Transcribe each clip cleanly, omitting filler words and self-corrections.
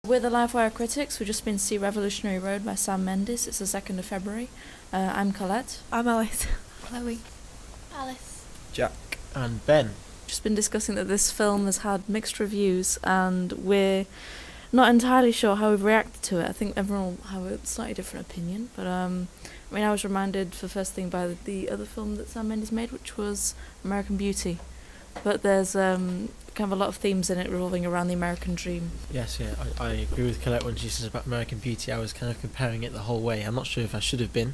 We're the LiveWire critics. We've just been to see Revolutionary Road by Sam Mendes. It's the 2nd of February. I'm Colette. I'm Alice. Chloe. Alice. Jack. And Ben. Just been discussing that this film has had mixed reviews and we're not entirely sure how we've reacted to it. I think everyone will have a slightly different opinion, but I was reminded for the first thing by the other film that Sam Mendes made, which was American Beauty. But there's kind of a lot of themes in it revolving around the American dream. Yes, yeah, I agree with Colette when she says about American Beauty. I was kind of comparing it the whole way. I'm not sure if I should have been.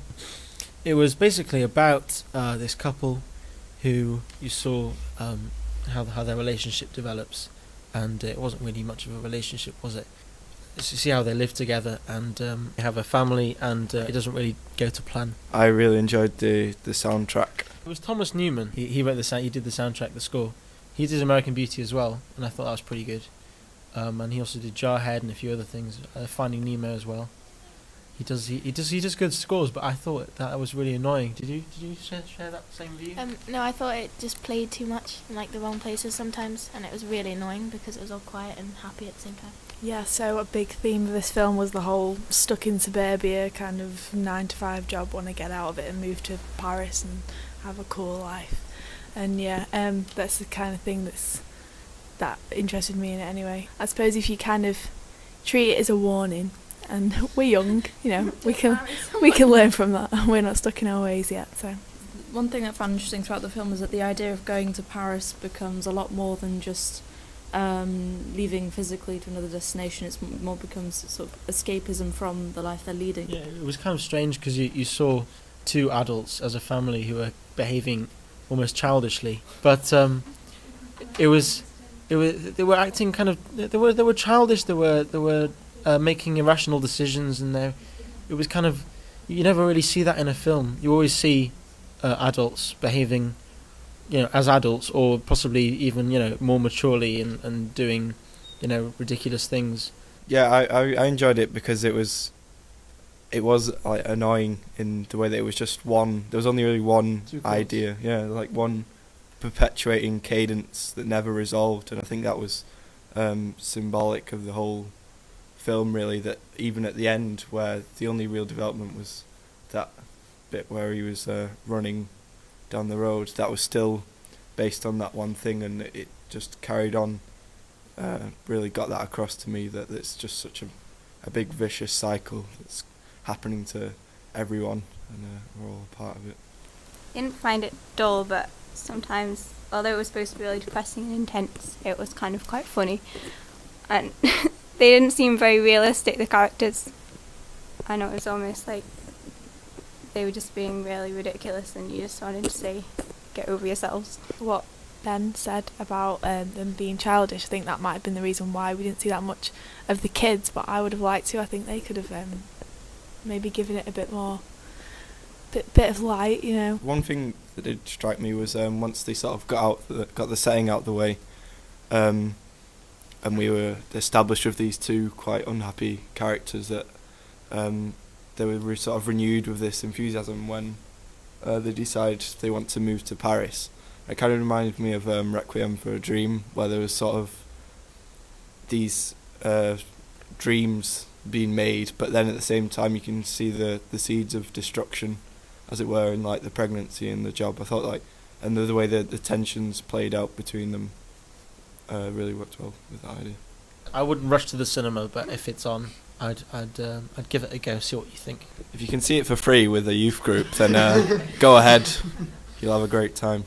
It was basically about this couple who you saw how their relationship develops, and it wasn't really much of a relationship, was it? You see how they live together and they have a family, and it doesn't really go to plan. I really enjoyed the soundtrack. It was Thomas Newman. He wrote he did the soundtrack, the score. He did American Beauty as well, and I thought that was pretty good. And he also did Jarhead and a few other things. Finding Nemo as well. He does good scores, but I thought that was really annoying. Did you share that same view? No, I thought it just played too much in like the wrong places sometimes, and it was really annoying because it was all quiet and happy at the same time. Yeah, so a big theme of this film was the whole stuck in suburbia kind of 9-to-5 job, want to get out of it and move to Paris and have a cool life. And yeah, that's the kind of thing that interested me in it anyway. I suppose if you kind of treat it as a warning, and we're young, we can learn from that. We're not stuck in our ways yet. So one thing I found interesting throughout the film is that the idea of going to Paris becomes a lot more than just leaving physically to another destination. It's more becomes sort of escapism from the life they're leading. Yeah, it was kind of strange because you saw two adults as a family who were behaving almost childishly, but they were acting kind of they were childish. They were making irrational decisions, and it was kind of, you never really see that in a film. You always see adults behaving as adults, or possibly even more maturely and doing ridiculous things. Yeah, I enjoyed it because it was like annoying in the way that it was just one. There was only really one idea. Yeah, like one perpetuating cadence that never resolved, and I think that was symbolic of the whole film, really. That even at the end, where the only real development was that bit where he was running down the road, that was still based on that one thing, and it just carried on. Really got that across to me, that it's just such a big vicious cycle that's happening to everyone, and we're all a part of it. Didn't find it dull, but sometimes, although it was supposed to be really depressing and intense, it was kind of quite funny, and they didn't seem very realistic, the characters. I know it was almost like they were just being really ridiculous, and you just wanted to say, get over yourselves. What Ben said about them being childish, I think that might have been the reason why we didn't see that much of the kids, but I would have liked to. I think they could have maybe given it a bit more, bit of light, One thing that did strike me was once they sort of got the setting out the way, and we were established with these two quite unhappy characters, that they were sort of renewed with this enthusiasm when they decide they want to move to Paris. It kind of reminded me of Requiem for a Dream, where there was sort of these dreams being made, but then at the same time you can see the seeds of destruction, as it were, in like the pregnancy and the job. I thought and the way the tensions played out between them really worked well with that idea. I wouldn't rush to the cinema, but if it's on, I'd give it a go, see what you think. If you can see it for free with a youth group, then go ahead. You'll have a great time.